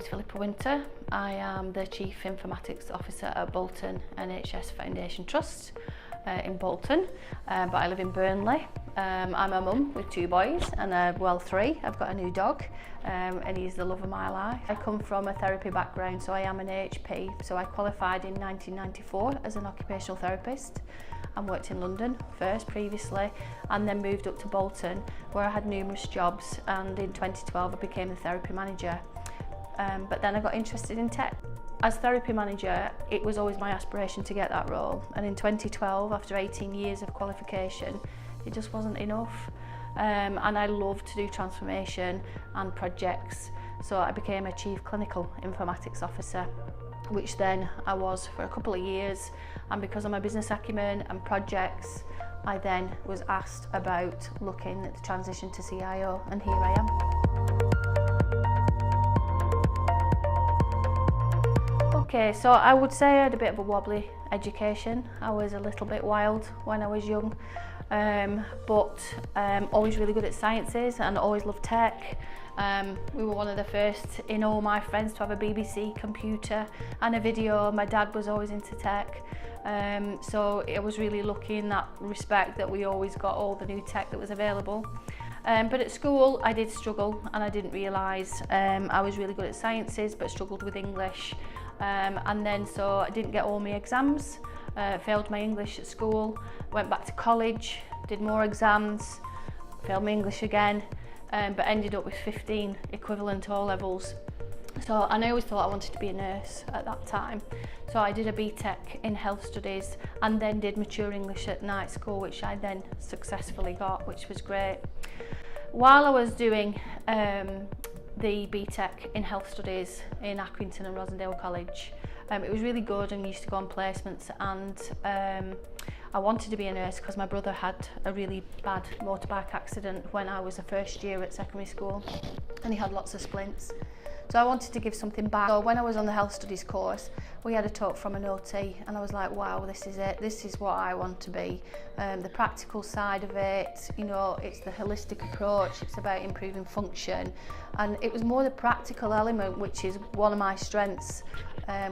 name's Phillipa Winter. I am the Chief Informatics Officer at Bolton NHS Trust in Bolton, but I live in Burnley. I'm a mum with 2 boys and 3. I've got a new dog and he's the love of my life. I come from a therapy background, so I am an AHP. So I qualified in 1994 as an occupational therapist and worked in London first previously, and then moved up to Bolton where I had numerous jobs, and in 2012 I became the therapy manager. But then I got interested in tech. As therapy manager, it was always my aspiration to get that role, and in 2012, after 18 years of qualification, it just wasn't enough. And I love to do transformation and projects, so I became a Chief Clinical Informatics Officer, which then I was for a couple of years, and because of my business acumen and projects, I then was asked about looking at the transition to CIO, and here I am. Okay, so I would say I had a bit of a wobbly education. I was a little bit wild when I was young, but always really good at sciences and always loved tech. We were one of the first in all my friends to have a BBC computer and a video. My dad was always into tech, so I was really lucky in that respect that we always got all the new tech that was available. But at school I did struggle, and I didn't realise I was really good at sciences but struggled with English. And then so I didn't get all my exams, failed my English at school, went back to college, did more exams, failed my English again, but ended up with 15 equivalent O-levels. So, and I always thought I wanted to be a nurse at that time. So I did a BTEC in health studies and then did mature English at night school, which I then successfully got, which was great. While I was doing the BTEC in health studies in Accrington and Rosendale College, it was really good, and used to go on placements, and I wanted to be a nurse because my brother had a really bad motorbike accident when I was a first year at secondary school, and he had lots of splints. So I wanted to give something back. So when I was on the health studies course, we had a talk from an OT, and I was like, wow, this is it. This is what I want to be. The practical side of it, you know, it's the holistic approach. It's about improving function. And it was more the practical element, which is one of my strengths,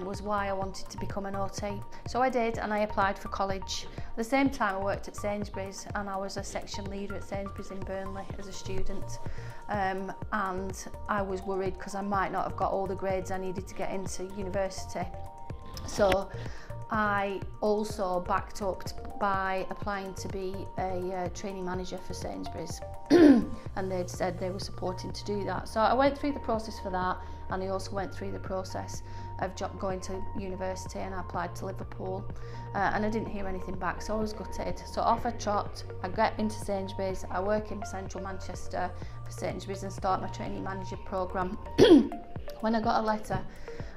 was why I wanted to become an OT. So I did, and I applied for college. At the same time, I worked at Sainsbury's, and I was a section leader at Sainsbury's in Burnley as a student. And I was worried because I might not have got all the grades I needed to get into university. So I also backed up by applying to be a training manager for Sainsbury's, and they'd said they were supporting to do that. So I went through the process for that, and I also went through the process of going to university, and I applied to Liverpool, and I didn't hear anything back, so I was gutted. So off I trot, I get into Sainsbury's, I work in central Manchester for Sainsbury's and start my training manager programme. When I got a letter,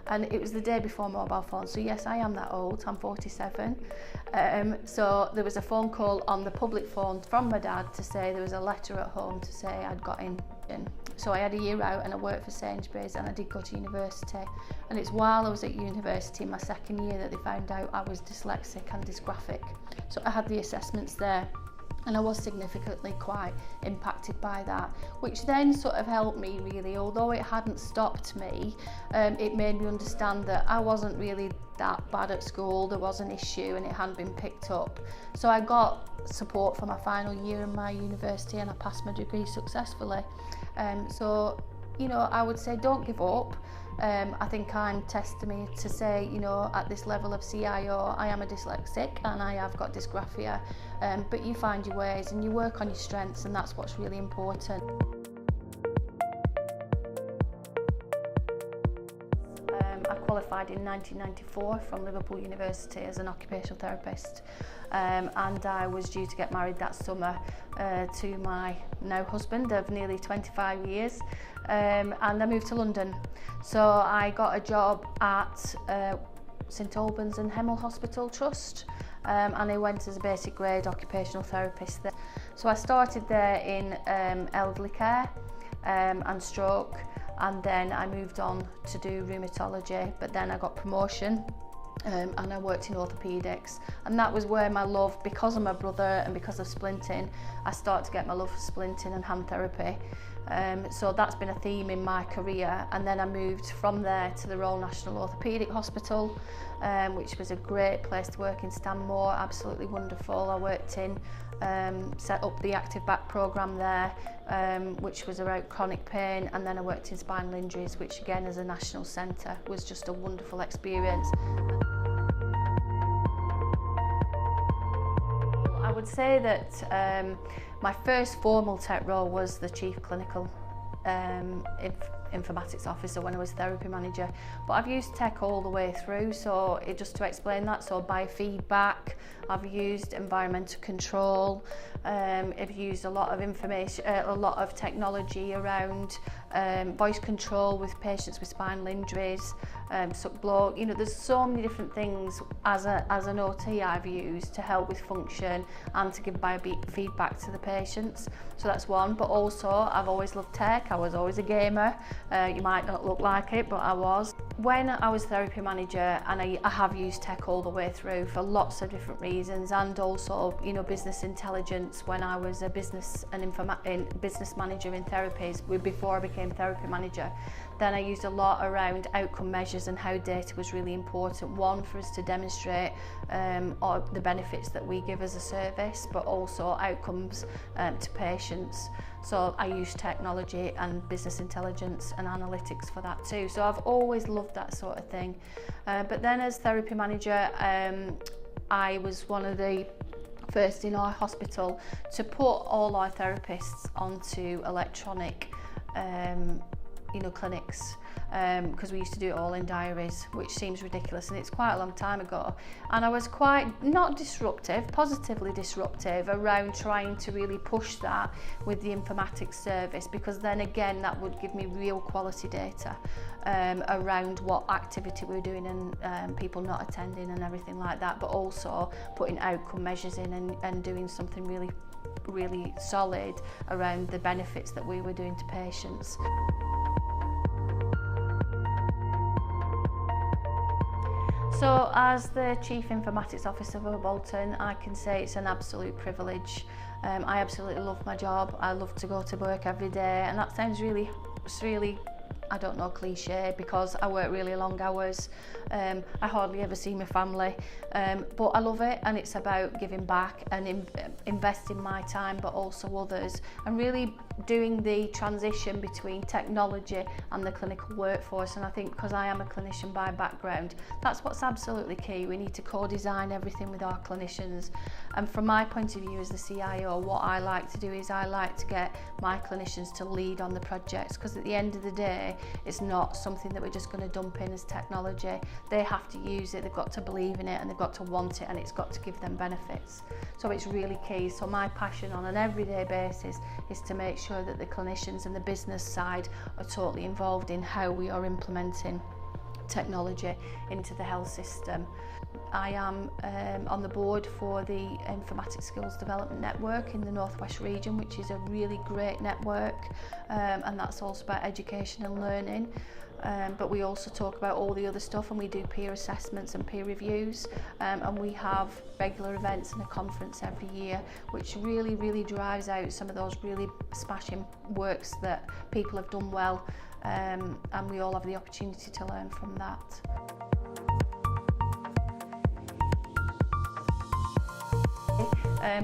and it was the day before mobile phones, so yes, I am that old, I'm 47. So there was a phone call on the public phone from my dad to say there was a letter at home to say I'd got in. So I had a year out, and I worked for Sainsbury's, and I did go to university. And it's while I was at university, my second year, that they found out I was dyslexic and dysgraphic. So I had the assessments there, and I was significantly quite impacted by that, which then sort of helped me really. Although it hadn't stopped me, it made me understand that I wasn't really that bad at school. There was an issue and it hadn't been picked up. So I got support for my final year in my university, and I passed my degree successfully. So, you know, I would say don't give up. I think I'm testimony to say, you know, at this level of CIO, I am a dyslexic and I have got dysgraphia, but you find your ways and you work on your strengths, and that's what's really important. I qualified in 1994 from Liverpool University as an occupational therapist, and I was due to get married that summer to my now husband of nearly 25 years, and I moved to London. So I got a job at St Albans and Hemel Hospital Trust, and I went as a basic grade occupational therapist there. So I started there in elderly care and stroke, and then I moved on to do rheumatology, but then I got promotion and I worked in orthopaedics, and that was where my love, because of my brother and because of splinting, I started to get my love for splinting and hand therapy. So that's been a theme in my career, and then I moved from there to the Royal National Orthopaedic Hospital, which was a great place to work in Stanmore, absolutely wonderful. I worked in, set up the active back programme there, which was about chronic pain, and then I worked in spinal injuries, which again as a national centre was just a wonderful experience. I would say that my first formal tech role was the Chief Clinical Informatics Officer when I was Therapy Manager, but I've used tech all the way through, so just to explain that, so biofeedback, I've used environmental control, I've used a lot of information, a lot of technology around voice control with patients with spinal injuries, suck blow, you know, there's so many different things as an OT I've used to help with function and to give biofeedback to the patients. So that's one, but also I've always loved tech. I was always a gamer. You might not look like it, but I was. When I was Therapy Manager, and I have used tech all the way through for lots of different reasons, and also, you know, business intelligence when I was a business manager in therapies before I became Therapy Manager. Then I used a lot around outcome measures and how data was really important. One, for us to demonstrate the benefits that we give as a service, but also outcomes to patients. So I use technology and business intelligence and analytics for that too. So I've always loved that sort of thing. But then as Therapy Manager, I was one of the first in our hospital to put all our therapists onto electronic clinics, because we used to do it all in diaries, which seems ridiculous, and it's quite a long time ago. And I was quite not disruptive, positively disruptive around trying to really push that with the informatics service, because then again that would give me real quality data around what activity we were doing and people not attending and everything like that, but also putting outcome measures in and doing something really solid around the benefits that we were doing to patients. So as the Chief Informatics Officer for Bolton, I can say it's an absolute privilege. I absolutely love my job. I love to go to work every day, and that sounds really, I don't know, cliche, because I work really long hours. I hardly ever see my family, but I love it, and it's about giving back and investing my time, but also others, and really doing the transition between technology and the clinical workforce. And I think because I am a clinician by background, that's what's absolutely key. We need to co-design everything with our clinicians. And from my point of view as the CIO, what I like to do is I like to get my clinicians to lead on the projects, because at the end of the day, it's not something that we're just going to dump in as technology. They have to use it, they've got to believe in it, and they've got to want it, and it's got to give them benefits. So it's really key. So my passion on an everyday basis is to make sure that the clinicians and the business side are totally involved in how we are implementing technology into the health system. I am on the board for the Informatics Skills Development Network in the Northwest region, which is a really great network, and that's also about education and learning. But we also talk about all the other stuff, and we do peer assessments and peer reviews, and we have regular events and a conference every year, which really drives out some of those really smashing works that people have done well, and we all have the opportunity to learn from that.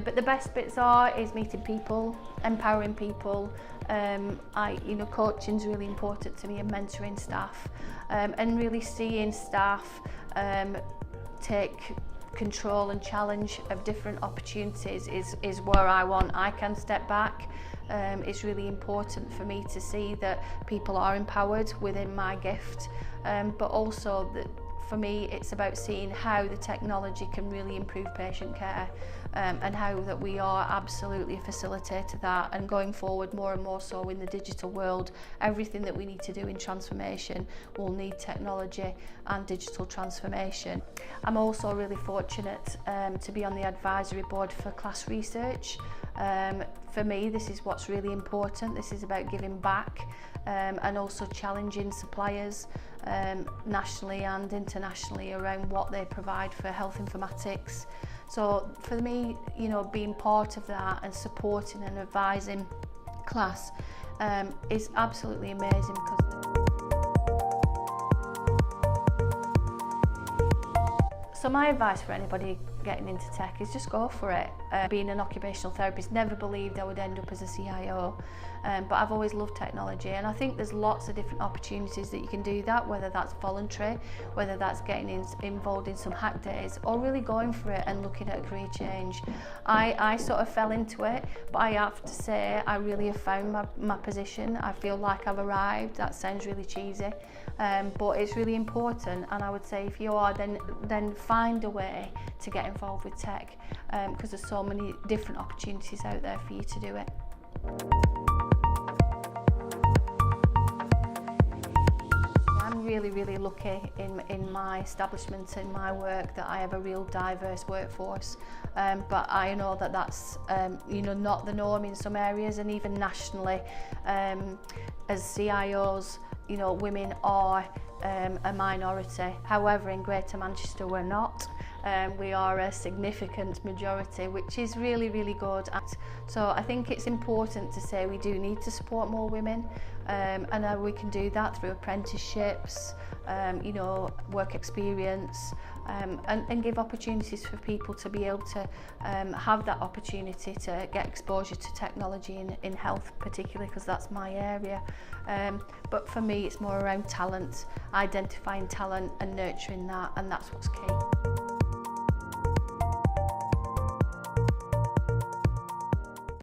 But the best bits is meeting people, empowering people. Coaching is really important to me, and mentoring staff, and really seeing staff take control and challenge of different opportunities is where I can step back. It's really important for me to see that people are empowered within my gift, but also that for me it's about seeing how the technology can really improve patient care, and how that we are absolutely a facilitator of that, and going forward more and more so in the digital world, everything that we need to do in transformation will need technology and digital transformation. I'm also really fortunate to be on the advisory board for class research. For me, this is what's really important. This is about giving back, and also challenging suppliers nationally and internationally around what they provide for health informatics. So for me, you know, being part of that and supporting and advising class is absolutely amazing. So my advice for anybody getting into tech is just go for it. Being an occupational therapist, never believed I would end up as a CIO, but I've always loved technology, and I think there's lots of different opportunities that you can do that, whether that's voluntary, whether that's getting involved in some hack days, or really going for it and looking at a career change. I sort of fell into it, but I have to say I really have found my position. I feel like I've arrived. That sounds really cheesy, but it's really important, and I would say if you are, then find a way to get involved with tech, because there's so many different opportunities out there for you to do it. I'm really lucky in my establishment, in my work, that I have a real diverse workforce, but I know that that's you know, not the norm in some areas, and even nationally, as CIOs, you know, women are a minority. However, in Greater Manchester we're not. We are a significant majority, which is really good. So I think it's important to say we do need to support more women, and we can do that through apprenticeships, you know, work experience, and give opportunities for people to be able to have that opportunity to get exposure to technology in health, particularly because that's my area. But for me, it's more around talent, identifying talent and nurturing that, and that's what's key.